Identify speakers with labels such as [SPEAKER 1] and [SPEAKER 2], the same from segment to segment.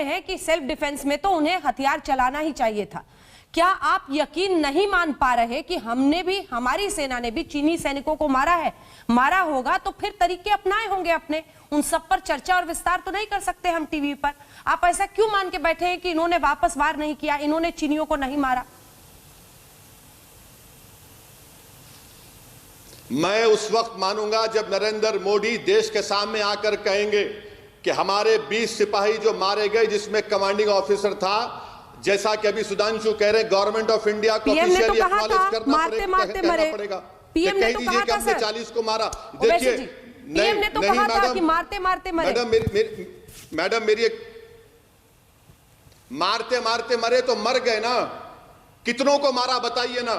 [SPEAKER 1] हैं कि self defence में तो उन्हें हथियार चलाना ही चाहिए था। क्या आप यकीन नहीं मान पा रहे कि हमने भी, हमारी सेना ने भी चीनी सैनिकों को मारा है? मारा होगा तो फिर तरीके अपनाए होंगे अपने, उन सब पर चर्चा और विस्तार तो नहीं कर सकते हम टीवी पर। आप ऐसा क्यों मान के बैठे हैं कि इन्होंने वापस वार नहीं किया, इन्होंने चीनियों को नहीं मारा?
[SPEAKER 2] मैं उस वक्त मानूंगा जब नरेंद्र मोदी देश के सामने आकर कहेंगे कि हमारे 20 सिपाही जो मारे गए, जिसमें कमांडिंग ऑफिसर था, जैसा कि अभी सुधांशु कह रहे, गवर्नमेंट ऑफ इंडिया को ऑफिशियली एक्नॉलेज करना पड़ेगा।
[SPEAKER 1] पीएम ने तो कहा था सर,
[SPEAKER 2] 40 को मारा। देखिए,
[SPEAKER 1] पीएम ने तो कहा था कि मारते मारते मरे।
[SPEAKER 2] मैडम मेरी एक, मारते मारते मरे तो मर गए ना, कितनों को मारा बताइए ना।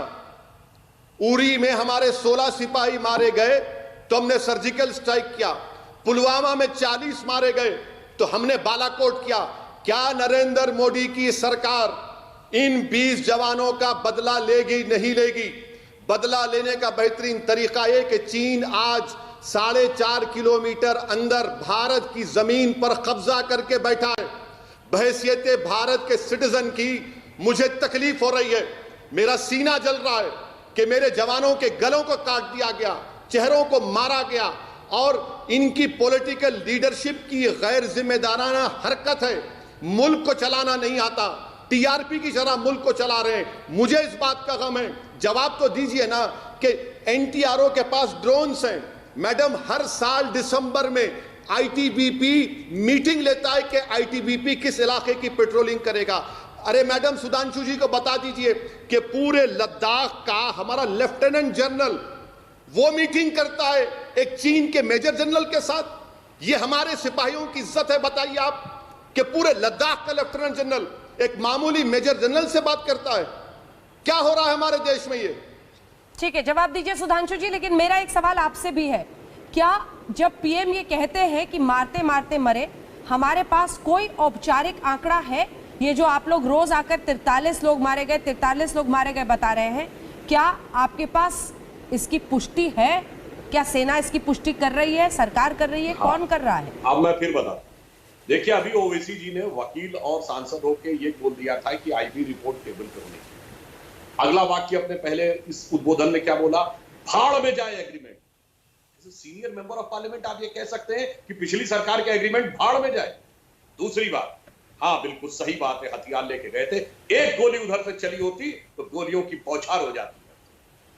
[SPEAKER 2] उरी में हमारे 16 सिपाही मारे गए तो हमने सर्जिकल स्ट्राइक किया। पुलवामा में 40 मारे गए तो हमने बालाकोट किया। क्या नरेंद्र मोदी की सरकार इन 20 जवानों का बदला लेगी? नहीं लेगी। बदला लेने का बेहतरीन तरीका यह कि चीन आज 4.5 किलोमीटर अंदर भारत की जमीन पर कब्जा करके बैठा है। बहैसियत भारत के सिटीजन की मुझे तकलीफ हो रही है, मेरा सीना जल रहा है कि मेरे जवानों के गलों को काट दिया गया, चेहरों को मारा गया, और इनकी पॉलिटिकल लीडरशिप की गैर जिम्मेदाराना हरकत है। मुल्क को चलाना नहीं आता, टीआरपी की तरह मुल्क को चला रहे हैं। मुझे इस बात का गम है। जवाब तो दीजिए ना कि एनटीआरओ के पास ड्रोन्स हैं। मैडम, हर साल दिसंबर में आईटीबीपी मीटिंग लेता है कि आईटीबीपी किस इलाके की पेट्रोलिंग करेगा। अरे मैडम, सुधांशु जी को बता दीजिए कि पूरे लद्दाख का हमारा लेफ्टिनेंट जनरल वो मीटिंग करता है एक चीन के मेजर जनरल के साथ। ये हमारे सिपाहियों की इज्जत है? बताइए आप कि पूरे लद्दाख का लेफ्टिनेंट जनरल एक मामूली मेजर जनरल से बात करता है। क्या हो रहा है हमारे देश में? ये
[SPEAKER 1] ठीक है, जवाब दीजिए सुधांशु जी। लेकिन मेरा एक सवाल आपसे भी है, क्या जब पीएम ये कहते हैं कि मारते मारते मरे, हमारे पास कोई औपचारिक आंकड़ा है? ये जो आप लोग रोज आकर 43 लोग मारे गए, 43 लोग मारे गए बता रहे हैं, क्या आपके पास इसकी पुष्टि है? क्या सेना इसकी पुष्टि कर रही है, सरकार कर रही है? हाँ, कौन कर रहा है?
[SPEAKER 3] अब मैं फिर बता, देखिए अभी ओवैसी जी ने वकील और सांसद होकर ये बोल दिया था कि आईबी रिपोर्ट टेबल पे होनी चाहिए। अगला वाक्य अपने पहले इस उद्बोधन में क्या बोला? भाड़ में जाए agreement. Senior member of parliament आप ये कह सकते हैं कि पिछली सरकार के एग्रीमेंट भाड़ में जाए? दूसरी बात, हाँ बिल्कुल सही बात है, हथियार लेके गए थे, एक गोली उधर से चली होती तो गोलियों की बौछार हो जाती है।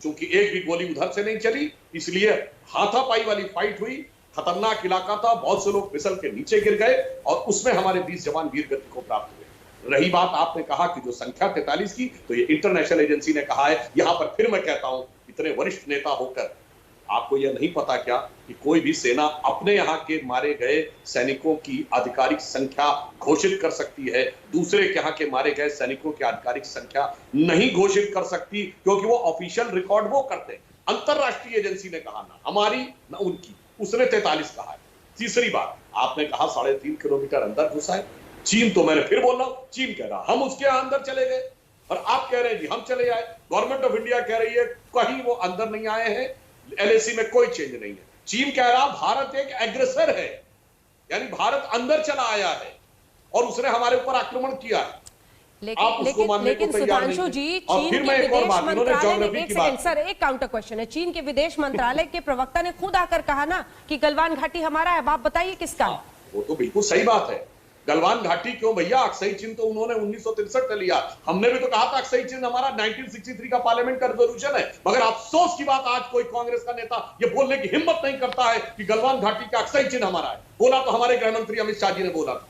[SPEAKER 3] क्योंकि एक भी गोली उधर से नहीं चली, इसलिए हाथापाई वाली फाइट हुई। खतरनाक इलाका था, बहुत से लोग फिसल के नीचे गिर गए और उसमें हमारे 20 जवान वीर गति को प्राप्त हुए। रही बात आपने कहा कि जो संख्या 43 की, तो ये इंटरनेशनल एजेंसी ने कहा है। यहां पर फिर मैं कहता हूं, इतने वरिष्ठ नेता होकर आपको यह नहीं पता क्या कि कोई भी सेना अपने यहां के मारे गए सैनिकों की आधिकारिक संख्या घोषित कर सकती है, दूसरे के यहां के मारे गए सैनिकों की आधिकारिक संख्या नहीं घोषित कर सकती, क्योंकि वो ऑफिशियल रिकॉर्ड वो करते हैं। अंतरराष्ट्रीय एजेंसी ने कहा ना हमारी ना उनकी, उसने 43 कहा है। तीसरी बात, आपने कहा 3.5 किलोमीटर अंदर घुसा है चीन, तो मैंने फिर बोल रहा हूं, चीन कह रहा हम उसके यहां अंदर चले गए और आप कह रहे हैं जी हम चले आए। गवर्नमेंट ऑफ इंडिया कह रही है कहीं वो अंदर नहीं आए हैं, एलएसी में कोई चेंज नहीं है। चीन कह रहा भारत एक एग्रेसर है, यानी भारत अंदर चला आया है और उसने हमारे ऊपर आक्रमण किया है।
[SPEAKER 1] लेकिन सुधांशु जी, चीन के विदेश मंत्रालय ने, एक सेकंड सर, एक काउंटर क्वेश्चन है। चीन के विदेश मंत्रालय के प्रवक्ता ने खुद आकर कहा ना कि गलवान घाटी हमारा है। आप बताइए किसका?
[SPEAKER 3] वो तो बिल्कुल सही बात है। गलवान घाटी क्यों भैया, अक्साई चिन्ह तो उन्होंने 1963 में लिया। हमने भी तो कहा था अक्साई चिन्ह हमारा 1963 का पार्लियामेंट का रिजोल्यूशन है। मगर अफसोस की बात, आज कोई कांग्रेस का नेता ये बोलने की हिम्मत नहीं करता है कि गलवान घाटी का अक्साई चिन्ह हमारा है। बोला तो हमारे गृह मंत्री अमित शाह जी ने बोला था।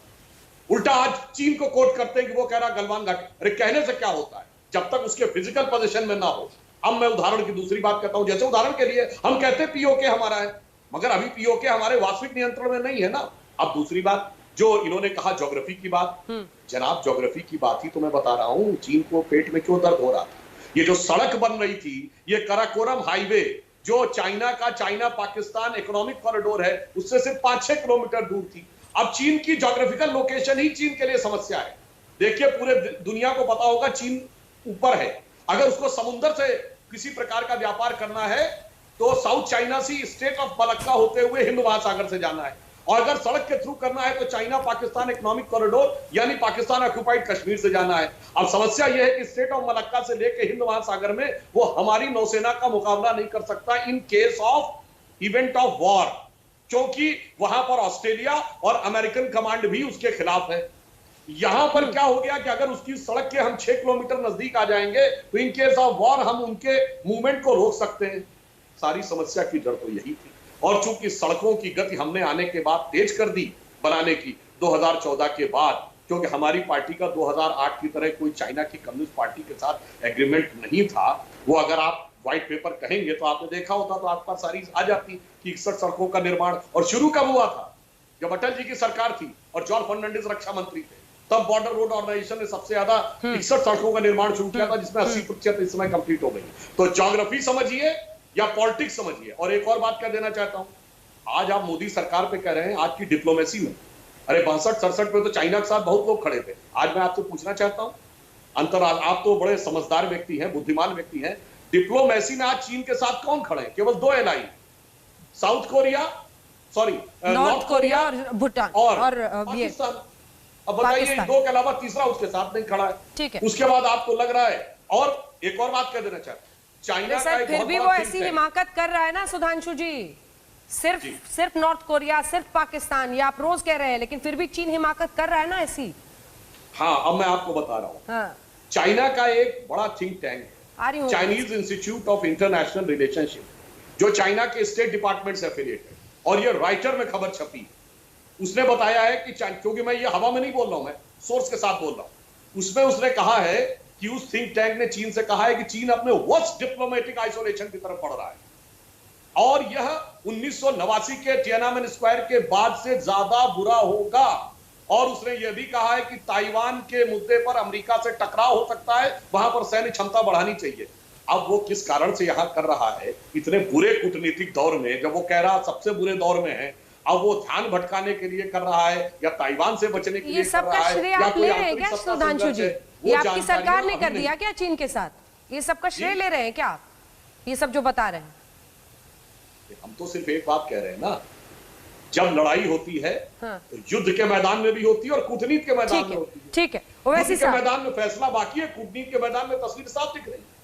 [SPEAKER 3] उल्टा आज चीन को कोट करते हैं कि वो कह रहा गलवान घाटी। अरे कहने से क्या होता है जब तक उसके फिजिकल पोजीशन में ना हो। अब मैं उदाहरण की दूसरी बात कहता हूं, जैसे उदाहरण के लिए हम कहते हैं पीओके हमारा है, मगर अभी पीओके हमारे वास्तविक नियंत्रण में नहीं है ना। अब दूसरी बात जो इन्होंने कहा ज्योग्राफी की बात, जनाब ज्योग्राफी की बात ही तो मैं बता रहा हूं। चीन को पेट में क्यों दर्द हो रहा था? ये जो सड़क बन रही थी, ये कराकोरम हाईवे जो चाइना का, चाइना पाकिस्तान इकोनॉमिक कॉरिडोर है, उससे सिर्फ 5-6 किलोमीटर दूर थी। अब चीन की ज्योग्राफिकल लोकेशन ही चीन के लिए समस्या है। देखिए पूरे दुनिया को पता होगा चीन ऊपर है, अगर उसको समुद्र से किसी प्रकार का व्यापार करना है तो South China Sea, state of Malacca होते हुए हिंद महासागर से जाना है। और अगर सड़क के थ्रू करना है तो चाइना पाकिस्तान इकोनॉमिक कॉरिडोर यानी पाकिस्तान ऑक्युपाइड कश्मीर से जाना है। अब समस्या यह है कि स्टेट ऑफ मलक्का से लेकर हिंद महासागर में वो हमारी नौसेना का मुकाबला नहीं कर सकता in case of event of war, क्योंकि वहां पर ऑस्ट्रेलिया और अमेरिकन कमांड भी उसके खिलाफ है। यहां पर क्या हो गया कि अगर उसकी सड़क के हम 6 किलोमीटर नजदीक आ जाएंगे तो इन केस ऑफ वॉर हम उनके मूवमेंट को रोक सकते हैं। सारी समस्या की जड़ तो यही थी। और चूंकि सड़कों की गति हमने आने के बाद तेज कर दी बनाने की 2014 के बाद, क्योंकि हमारी पार्टी का 2008 की तरह कोई चाइना की कम्युनिस्ट पार्टी के साथ एग्रीमेंट नहीं था। वो अगर आप व्हाइट पेपर कहेंगे तो आपने देखा होता तो आपका सारी आ जाती कि 61 सड़कों का निर्माण। और शुरू कब हुआ था? जब अटल जी की सरकार थी और जॉर्ज फर्नांडिस रक्षा मंत्री थे, तब बॉर्डर रोड ऑर्गेनाइजेशन ने सबसे ज्यादा 61 सड़कों का निर्माण शुरू किया था, जिसमें 80% इस समय कंप्लीट हो गई। तो ज्योग्राफी समझिए या पॉलिटिक्स समझिए। और एक और बात क्या देना चाहता हूं, आज आप मोदी सरकार पे कह रहे हैं आज की डिप्लोमेसी में, अरे 62-67 में तो चाइना के साथ बहुत लोग खड़े थे। आज मैं आपसे पूछना चाहता हूं, आप तो बड़े समझदार व्यक्ति हैं, बुद्धिमान व्यक्ति हैं, डिप्लोमेसी में आज चीन के साथ कौन खड़े हैं? केवल 2 ally, south Korea, sorry
[SPEAKER 1] north Korea और भूटान और
[SPEAKER 3] पाकिस्तान। अब बताइए इन 2 के अलावा तीसरा उसके साथ नहीं खड़ा है।
[SPEAKER 1] ठीक है,
[SPEAKER 3] उसके बाद आपको लग रहा है। और एक और बात कह देना चाहता हूं, चाइना का एक
[SPEAKER 1] फिर भी वो ऐसी हिमाकत कर रहा है ना सुधांशु जी, सिर्फ नॉर्थ कोरिया, सिर्फ पाकिस्तान, ये आप रोज कह रहे हैं, लेकिन फिर भी चीन हिमाकत कर रहा है ना ऐसी।
[SPEAKER 3] हाँ, अब मैं आपको बता रहा हूं।
[SPEAKER 1] हाँ।
[SPEAKER 3] चाइना का एक बड़ा थिंक टैंक है, Chinese institute of international relationship, जो चाइना के स्टेट डिपार्टमेंट से एफिलिएट है। और ये राइटर में खबर छपी, उसने बताया है कि क्योंकि मैं ये हवा में नहीं बोल रहा हूं, मैं सोर्स के साथ बोल रहा हूं, उसमें उसने कहा है कि उस थिंक टैंक ने चीन से कहा है कि चीन अपने वर्स्ट डिप्लोमेटिक आइसोलेशन की तरफ बढ़ रहा है और यह 1989 के तियाननमेन स्क्वायर के बाद से ज्यादा बुरा होगा। और उसने यह भी कहा है कि ताइवान के मुद्दे पर अमेरिका से टकराव हो सकता है, वहां पर सैन्य क्षमता बढ़ानी चाहिए। अब वो किस कारण से यहां कर रहा है इतने बुरे कूटनीतिक दौर में, जब वो कह रहा सबसे बुरे दौर में है, अब वो ध्यान भटकाने के लिए कर रहा है या ताइवान से बचने के लिए कर रहा है?
[SPEAKER 1] श्रेय आप ले रहे हैं क्या सुधांशु जी? ये आपकी सरकार ने कर दिया क्या चीन के साथ? ये सबका श्रेय ले रहे हैं क्या आप, ये सब जो बता रहे हैं?
[SPEAKER 3] हम तो सिर्फ एक बात कह रहे हैं ना, जब लड़ाई होती है
[SPEAKER 1] हाँ।
[SPEAKER 3] तो युद्ध के मैदान में भी होती है और कूटनीति के मैदान में होती है।
[SPEAKER 1] ठीक है, वैसे
[SPEAKER 3] के मैदान में फैसला बाकी है, कूटनीति के मैदान में तस्वीर साफ दिख रही है।